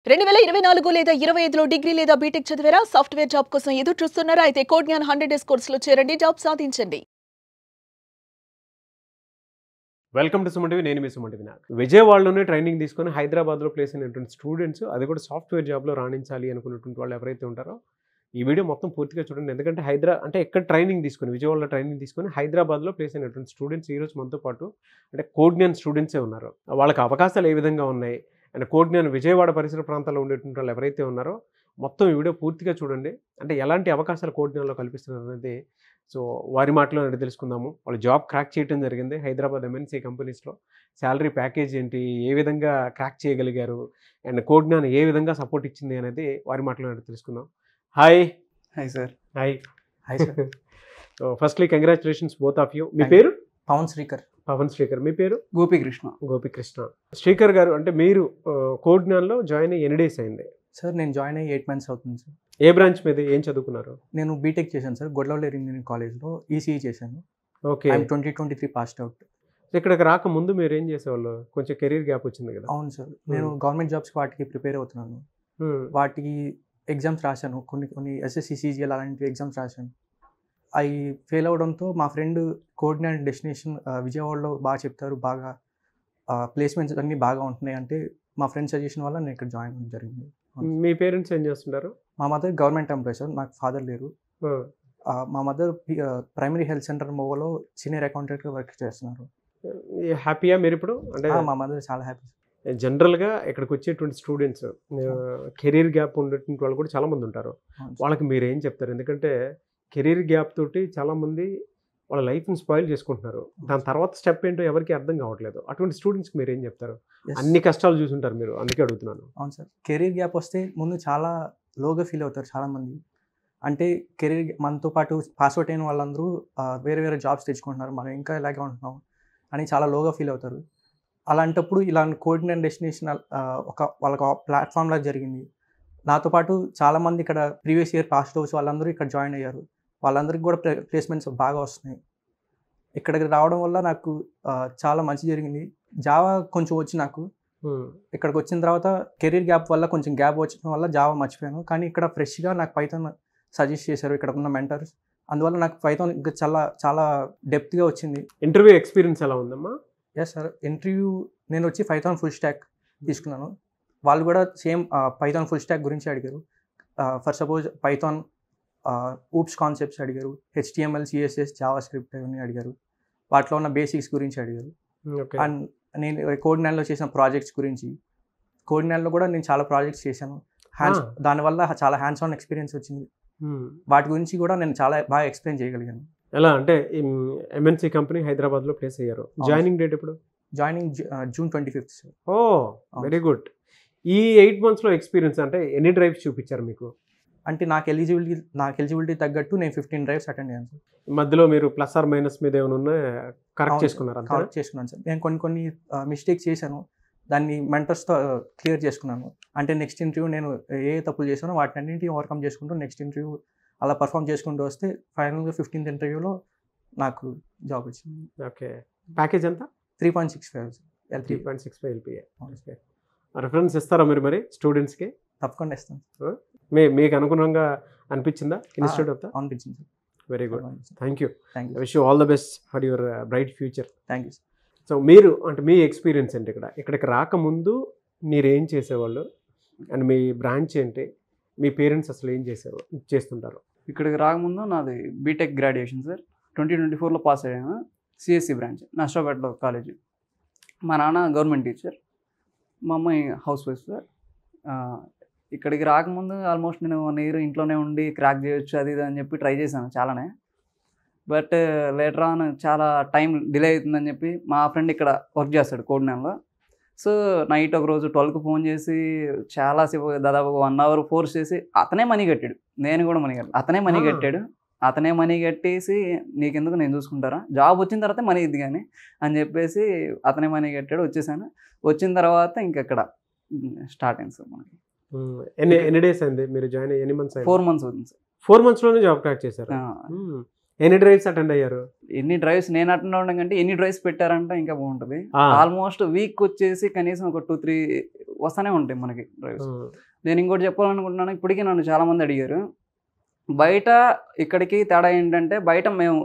2024 లేదా 25లో డిగ్రీ లేదా బీటెక్ చదివారా? సాఫ్ట్‌వేర్ జాబ్ కోసం ఎదురు చూస్తున్నారా? అయితే కోడ్‌జ్ఞాన్ 100 డేస్ కోర్సులో చేరండి, జాబ్ సాధించండి. Welcome to Suman TV. నేను మీ సుమన్ టీవీ. విజయవాడలోనే ట్రైనింగ్ తీసుకొని హైదరాబాద్లో ప్లేస్ అయినటువంటి స్టూడెంట్స్, అది కూడా సాఫ్ట్వేర్ జాబ్లో రాణించాలి అనుకున్నటువంటి వాళ్ళు ఎవరైతే ఉంటారో ఈ వీడియో మొత్తం పూర్తిగా చూడండి. ఎందుకంటే ఎక్కడ ట్రైనింగ్ తీసుకొని, విజయవాడలో ట్రైనింగ్ తీసుకొని హైదరాబాద్లో ప్లేస్ అయినటువంటి స్టూడెంట్స్ ఈరోజు మనతో పాటు అంటే కోడ్‌జ్ఞాన్ స్టూడెంట్సే ఉన్నారు. వాళ్ళకి అవకాశాలు ఏ విధంగా ఉన్నాయి అండ్ కోడ్‌జ్ఞాన్ విజయవాడ పరిసర ప్రాంతాల్లో ఉండేటువంటి వాళ్ళు ఎవరైతే ఉన్నారో మొత్తం ఈ వీడియో పూర్తిగా చూడండి. అంటే ఎలాంటి అవకాశాలు కోడ్‌జ్ఞాన్లో కల్పిస్తున్నారు అనేది సో వారి మాటలో అడిగి తెలుసుకుందాము. వాళ్ళు జాబ్ క్రాక్ చేయడం జరిగింది హైదరాబాద్ ఎంఎన్సీ కంపెనీస్లో. శాలరీ ప్యాకేజ్ ఏంటి, ఏ విధంగా క్రాక్ చేయగలిగారు అండ్ కోడ్‌జ్ఞాన్ ఏ విధంగా సపోర్ట్ ఇచ్చింది అనేది వారి మాటలో అడిగి తెలుసుకుందాం. Hi. Hi sir. Hi. Hi sir. So firstly congratulations both of you. మీ పేరు? పవన్ శ్రీకర్. పవన్ శ్రీకర్. మీ పేరు? గోపికృష్ణ. గోపికృష్ణ. శ్రీకర్ గారు, అంటే మీరు కోడ్‌జ్ఞాన్లో జాయిన్ అయ్యి ఎన్ని డేస్ అయింది? సార్ నేను జాయిన్ అయ్యి 8 months అవుతుంది సార్. ఏ బ్రాంచ్ మీద ఏం చదువుకున్నారు? నేను బీటెక్ చేశాను సార్, గొడ్లవల్లి ఇంజనీరింగ్ కాలేజ్లో ఈసీఈ చేశాను. ఓకే. I'm 2023 passed out. ఇక్కడికి రాకముందు మీరు ఏం చేసేవాళ్ళు? కొంచెం కెరీర్ గ్యాప్ వచ్చింది కదా? అవును సార్, నేను గవర్నమెంట్ జాబ్స్కి వాటికి ప్రిపేర్ అవుతున్నాను. వాటికి ఎగ్జామ్స్ రాశాను, కొన్ని ఎస్ఎస్సి సిజిఎల్ అలాంటి ఎగ్జామ్స్ రాశాను. అవి ఫెయిల్ అవడంతో మా ఫ్రెండ్ కోడ్‌జ్ఞాన్ డెస్టినేషన్ విజయవాడలో బాగా చెప్తారు, బాగా ప్లేస్మెంట్స్ అన్నీ బాగా ఉంటున్నాయి అంటే మా ఫ్రెండ్ సజెషన్ వల్ల నేను ఇక్కడ జాయిన్ అవ్వడం జరిగింది. మీ పేరెంట్స్ ఏం చేస్తుంటారు? మా మదర్ గవర్నమెంట్ ఎంప్లాయీ సార్, నాకు ఫాదర్ లేరు. మా మదర్ ప్రైమరీ హెల్త్ సెంటర్ మోవలో సీనియర్ అకౌంటెంట్గా వర్క్ చేస్తున్నారు. హ్యాపీయా మీరు ఇప్పుడు? అంటే మా మదర్ చాలా హ్యాపీ. జనరల్గా ఇక్కడికి వచ్చేటువంటి స్టూడెంట్స్ కెరీర్ గ్యాప్ ఉండేటువంటి వాళ్ళు కూడా చాలామంది ఉంటారు. వాళ్ళకి మీరు ఏం చెప్తారు? ఎందుకంటే కెరీర్ గ్యాప్ తోటి చాలామంది వాళ్ళ లైఫ్ని స్పాయిల్ చేసుకుంటున్నారు. దాని తర్వాత స్టెప్ ఏంటో ఎవరికి అర్థం కావట్లేదు. అటువంటి స్టూడెంట్స్కి మీరు ఏం చెప్తారు? అన్ని కష్టాలు చూసుంటారు మీరు, అందుకే అడుగుతున్నాను. అవును సార్, కెరీర్ గ్యాప్ వస్తే ముందు చాలా లోగా ఫీల్ అవుతారు చాలామంది. అంటే కెరీర్ మనతో పాటు పాస్అవుట్ అయిన వాళ్ళందరూ వేరే వేరే జాబ్స్ తెచ్చుకుంటున్నారు, మనం ఇంకా ఇలాగే ఉంటున్నాం అని చాలా లోగా ఫీల్ అవుతారు. అలాంటప్పుడు ఇలాంటి కోడ్‌జ్ఞాన్ డెస్టినేషన్ వాళ్ళకి ప్లాట్ఫామ్లా జరిగింది. నాతో పాటు చాలామంది ఇక్కడ ప్రీవియస్ ఇయర్ పాస్డ్ అవుట్స్ వాళ్ళందరూ ఇక్కడ జాయిన్ అయ్యారు. వాళ్ళందరికీ కూడా ప్లేస్మెంట్స్ బాగా వస్తున్నాయి. ఇక్కడికి రావడం వల్ల నాకు చాలా మంచి జరిగింది. జావా కొంచెం వచ్చి నాకు ఇక్కడికి వచ్చిన తర్వాత కెరీర్ గ్యాప్ వల్ల కొంచెం గ్యాప్ వచ్చిన వల్ల జావా మర్చిపోయాను. కానీ ఇక్కడ ఫ్రెష్గా నాకు పైథాన్ సజెస్ట్ చేశారు ఇక్కడ ఉన్న మెంటర్స్. అందువల్ల నాకు పైథాన్ ఇంకా చాలా చాలా డెప్త్గా వచ్చింది. ఇంటర్వ్యూ ఎక్స్పీరియన్స్ ఎలా ఉందమ్మా? ఎస్ సార్, ఇంటర్వ్యూ నేను వచ్చి పైథాన్ ఫుల్ స్టాక్ తీసుకున్నాను. వాళ్ళు కూడా సేమ్ పైథాన్ ఫుల్ స్టాక్ గురించి అడిగారు. For suppose Python oops concepts అడిగారు, HTML, CSS, జావా స్క్రిప్ట్ అవన్నీ అడిగారు. వాటిలో ఉన్న బేసిక్స్ గురించి అడిగారు. అండ్ నేను కోడ్‌జ్ఞాన్లో చేసిన ప్రాజెక్ట్స్ గురించి, కోడ్‌జ్ఞాన్లో కూడా నేను చాలా ప్రాజెక్ట్స్ చేశాను. దానివల్ల చాలా హ్యాండ్స్ ఆన్ ఎక్స్పీరియన్స్ వచ్చింది. వాటి గురించి కూడా నేను చాలా బాగా ఎక్స్ప్లెయిన్ చేయగలిగాను. ఎలా అంటే ఎంఎన్సీ కంపెనీ హైదరాబాద్లో ప్లేస్ అయ్యారు. జాయినింగ్ డేట్ ఎప్పుడు? Joining June 25th sir. Oh very good. ఈ 8 monthsలో ఎక్స్పీరియన్స్ అంటే ఎన్ని డ్రైవ్స్ చూపించారు మీకు? అంటే నాకు ఎలిజిబిలిటీ తగ్గట్టు నేను 15 డ్రైవ్స్ అటెండ్ అయ్యాను సార్. మధ్యలో మీరు ప్లస్ ఆర్ మైనస్ మీద ఏమైనా ఉన్నా కరెక్ట్ చేసుకున్నారు? కరెక్ట్ చేసుకున్నాను సార్. నేను కొన్ని మిస్టేక్స్ చేశాను, దాన్ని మెంటర్స్తో క్లియర్ చేసుకున్నాను. అంటే నెక్స్ట్ ఇంటర్వ్యూ నేను ఏ తప్పులు చేశానో వాటిని అన్నింటినీ ఓవర్కమ్ చేసుకుంటూ నెక్స్ట్ ఇంటర్వ్యూ అలా పర్ఫామ్ చేసుకుంటూ వస్తే ఫైనల్గా 15th ఇంటర్వ్యూలో నాకు జాబ్ వచ్చింది. ఓకే. ప్యాకేజ్ ఎంత? 3.65 3.65 LPA. ఓకే. రిఫరెన్స్ ఇస్తారా మీరు మరి స్టూడెంట్స్కి? తప్పకుండా ఇస్తాను. మీకు అనుగుణంగా అనిపించిందా ఇన్స్టిట్యూట్ అంతా? అనిపించింది sir. Very good. Thank you. Thank you. Wish you all the best for your bright future. Thank you sir. So మీరు అంటే మీ ఎక్స్పీరియన్స్ ఏంటి ఇక్కడికి రాకముందు మీరు ఏం చేసేవాళ్ళు అండ్ మీ బ్రాంచ్ ఏంటి, మీ పేరెంట్స్ అసలు ఏం చేస్తుంటారు? ఇక్కడికి రాకముందు నాది బీటెక్ గ్రాడ్యుయేషన్ సార్. 2024లో పాస్ అయ్యాను. సిఎస్సి బ్రాంచ్, నష్టపేటలో కాలేజీ. మా నాన్న గవర్నమెంట్ టీచర్, మా అమ్మాయి హౌస్ వైఫ్ సార్. ఇక్కడికి రాకముందు ఆల్మోస్ట్ నేను 1 year ఇంట్లోనే ఉండి క్రాక్ చేయొచ్చు అది ఇది అని చెప్పి ట్రై చేశాను చాలానే. బట్ లేటర్ ఆన్ చాలా టైం డిలే అవుతుందని చెప్పి మా ఫ్రెండ్ ఇక్కడ వర్క్ చేస్తాడు కోడ్‌జ్ఞాన్లో. సో నైట్ ఒక రోజు 12కి ఫోన్ చేసి చాలాసేపు దాదాపు 1 hour ఫోర్స్ చేసి అతనే మనీ కట్టాడు. నేను కూడా మనీ కట్టాను. అతనే మనీ కట్టాడు. అతనే మనీ కట్టేసి నీకెందుకు నేను చూసుకుంటారా, జాబ్ వచ్చిన తర్వాత మనీ ఇద్ది కానీ అని చెప్పేసి అతనే మనీ కట్టాడు. వచ్చేసాను. వచ్చిన తర్వాత ఇంకెక్కడ స్టార్ట్ అయింది సార్ మనకి. ఎన్ని డేస్ అయింది మీరు జాయిన్ అయ్యి? ఎన్ని మంత్స్? 4 months అవుతుంది సార్. 4 monthsలోనే జాబ్ క్రాక్ చేశారు. ఎన్ని డ్రైవ్స్ అటెండ్ అయ్యారు? ఎన్ని డ్రైవ్స్ నేను అటెండ్ అవ్వడం కంటే ఎన్ని డ్రైవ్స్ పెట్టారంటే ఇంకా బాగుంటుంది. ఆల్మోస్ట్ వీక్ వచ్చేసి కనీసం ఒక 2-3 వస్తూనే ఉంటాయి మనకి డ్రైవ్స్. నేను ఇంకోటి చెప్పాలనుకుంటున్నాను, ఇప్పటికీ నన్ను చాలా మంది అడిగారు. బయట ఇక్కడికి తేడా ఏంటంటే, బయట మేము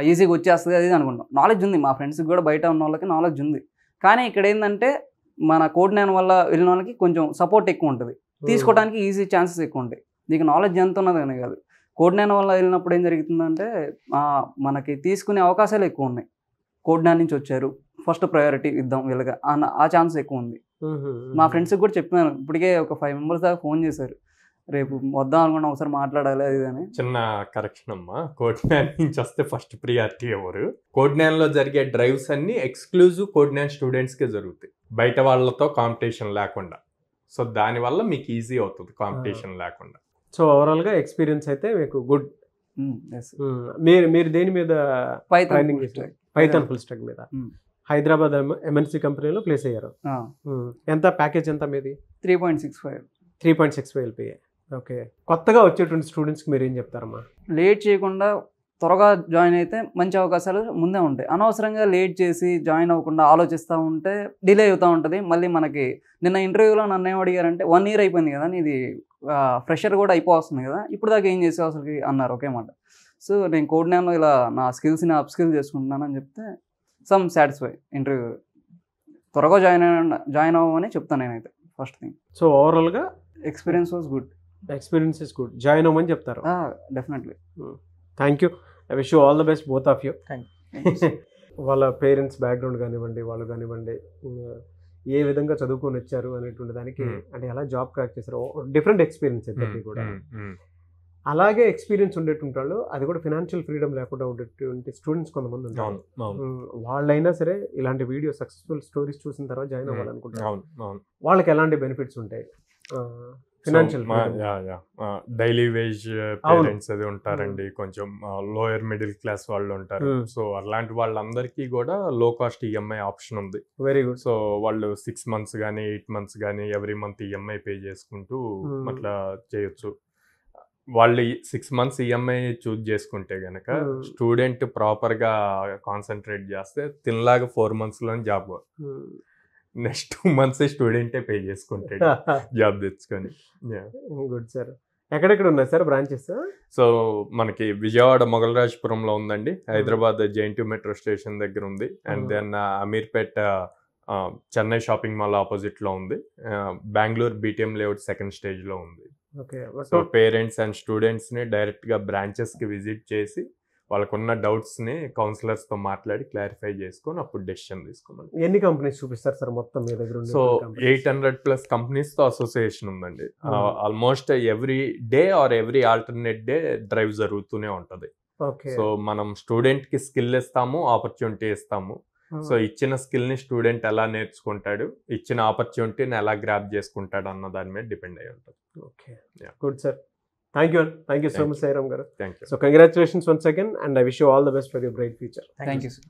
ఈజీగా వచ్చేస్తుంది అది అనుకుంటాం. నాలెడ్జ్ ఉంది, మా ఫ్రెండ్స్కి కూడా బయట ఉన్న వాళ్ళకి నాలెడ్జ్ ఉంది. కానీ ఇక్కడ ఏంటంటే మన కోడ్ 9 వల్ల వెళ్ళిన వాళ్ళకి కొంచెం సపోర్ట్ ఎక్కువ ఉంటుంది, తీసుకోవడానికి ఈజీ ఛాన్సెస్ ఎక్కువ ఉంటాయి. నీకు నాలెడ్జ్ ఎంత ఉన్నది అని కాదు, కోడ్ 9 వల్ల వెళ్ళినప్పుడు ఏం జరుగుతుందంటే మనకి తీసుకునే అవకాశాలు ఎక్కువ ఉన్నాయి. కోడ్ 9 నుంచి వచ్చారు, ఫస్ట్ ప్రయారిటీ ఇద్దాం వీళ్ళగా అన్న ఆ ఛాన్స్ ఎక్కువ ఉంది. మా ఫ్రెండ్స్కి కూడా చెప్పినాను, ఇప్పటికే ఒక 5 మెంబర్స్ దాకా ఫోన్ చేశారు, రేపు వద్దాం అనుకున్నా ఒకసారి మాట్లాడాలి అది అని. చిన్న కరెక్షన్ అమ్మా, కోడ్ 9 నుంచి వస్తే ఫస్ట్ ప్రియారిటీ ఎవరు? కోడ్ 9లో జరిగే డ్రైవ్స్ అన్ని ఎక్స్క్లూజివ్ కోడ్ 9 స్టూడెంట్స్కే జరుగుతాయి, బయట వాళ్ళతో కాంపిటీషన్ లేకుండా. సో దానివల్ల మీకు ఈజీ అవుతుంది కాంపిటీషన్ లేకుండా. సో ఓవరాల్గా ఎక్స్పీరియన్స్ అయితే మీకు గుడ్. మీరు దేని మీద ట్రైనింగ్ చేస్తారు? పైథాన్ ఫుల్ స్టాక్ మీద. హైదరాబాద్ MNC కంపెనీలో ప్లేస్ అయ్యారు. ఎంత ప్యాకేజ్ ఎంత మీది? 3.65 LPA. ఓకే. కొత్తగా వచ్చేటువంటి స్టూడెంట్స్కి మీరు ఏం చెప్తారమ్మా? లేట్ చేయకుండా త్వరగా జాయిన్ అయితే మంచి అవకాశాలు ముందే ఉంటాయి. అనవసరంగా లేట్ చేసి జాయిన్ అవ్వకుండా ఆలోచిస్తూ ఉంటే డిలే అవుతూ ఉంటుంది. మళ్ళీ మనకి నిన్న ఇంటర్వ్యూలో నన్ను ఏం అడిగారంటే 1 year అయిపోయింది కదా, ఇది ఫ్రెషర్ కూడా అయిపోతుంది కదా, ఇప్పుడు దాకా ఏం చేసే అసలుకి అన్నారు ఒకే మాట. సో నేను కోడ్ 9లో ఇలా నా స్కిల్స్ని అప్స్కిల్ చేసుకుంటున్నాను అని చెప్తే సమ్ సాటిస్ఫై. ఇంటర్వ్యూ త్వరగా జాయిన్ అవ్వమని చెప్తాను నేనైతే ఫస్ట్ థింగ్. సో ఓవరాల్గా experience was good. Experience is good. Join అవ్వమని చెప్తారు. Definitely. Thank you. I wish you all the best both of you. Thank you. వాళ్ళ పేరెంట్స్ బ్యాక్గ్రౌండ్ కానివ్వండి, వాళ్ళు కానివ్వండి, ఏ విధంగా చదువుకొని వచ్చారు అనేటువంటి దానికి, అంటే ఎలా జాబ్ క్రాక్ చేశారు, డిఫరెంట్ ఎక్స్పీరియన్స్ ఇద్దరికి కూడా. అలాగే ఎక్స్పీరియన్స్ ఉండేటువంటి వాళ్ళు, అది కూడా ఫినాన్షియల్ ఫ్రీడమ్ లేకుండా ఉండేటువంటి స్టూడెంట్స్ కొంతమంది ఉంటారు. వాళ్ళైనా సరే ఇలాంటి వీడియో సక్సెస్ఫుల్ స్టోరీస్ చూసిన తర్వాత జాయిన్ అవ్వాలనుకుంటారు. వాళ్ళకి ఎలాంటి బెనిఫిట్స్ ఉంటాయి? ఫినాన్షియల్ డైలీ వేజ్ పేరెంట్స్ అది ఉంటారండి, కొంచెం లోయర్ మిడిల్ క్లాస్ వాళ్ళు ఉంటారు. సో అలాంటి వాళ్ళందరికీ కూడా లో కాస్ట్ ఈఎంఐ ఆప్షన్ ఉంది. Very good. సో వాళ్ళు 6 months కానీ 8 months కానీ ఎవ్రీ మంత్ ఈఎంఐ పే చేసుకుంటూ అట్లా చేయొచ్చు. వాళ్ళు 6 months ఈఎంఐ చూజ్ చేసుకుంటే గనక స్టూడెంట్ ప్రాపర్గా కాన్సన్ట్రేట్ చేస్తే తినలాగా 4 monthsలో జాబ్, నెక్స్ట్ 2 months స్టూడెంటే పే చేసుకుంటాడు జాబ్ తెచ్చుకొని. Good sir. ఎక్కడెక్కడ ఉన్నాయి సార్ బ్రాంచెస్? సో మనకి విజయవాడ మొగలరాజపురంలో ఉందండి, హైదరాబాద్ JNT మెట్రో స్టేషన్ దగ్గర ఉంది, and then Ameerpet Chennai shopping mall ఆపోజిట్లో ఉంది, Bengaluru BTM layout 2nd stage ఉంది. సో పేరెంట్స్ అండ్ స్టూడెంట్స్ని డైరెక్ట్గా బ్రాంచెస్కి విజిట్ చేసి వాళ్ళకున్న డౌట్స్ని కౌన్సిలర్స్తో మాట్లాడి క్లారిఫై చేసుకొని అప్పుడు డెసిషన్ తీసుకోమని. ఎన్ని కంపెనీస్ చూపిస్తారు సార్ మొత్తం మీ దగ్గర? సో 800+ కంపెనీస్తో అసోసియేషన్ ఉందండి. Almost every day or every alternate day drive జరుగుతూనే ఉంటుంది. సో మనం స్టూడెంట్కి స్కిల్ ఇస్తాము, ఆపర్చునిటీ ఇస్తాము. సో ఇచ్చిన స్కిల్ని స్టూడెంట్ ఎలా నేర్చుకుంటాడు, ఇచ్చిన ఆపర్చునిటీని ఎలా గ్రాప్ చేసుకుంటాడు అన్న దాని మీద డిపెండ్ అయి ఉంటుంది. Okay, good sir. Thank you so much, Sairam garu. Thank you. So congratulations once again, and I wish you all the best for your bright future. Thank you, sir.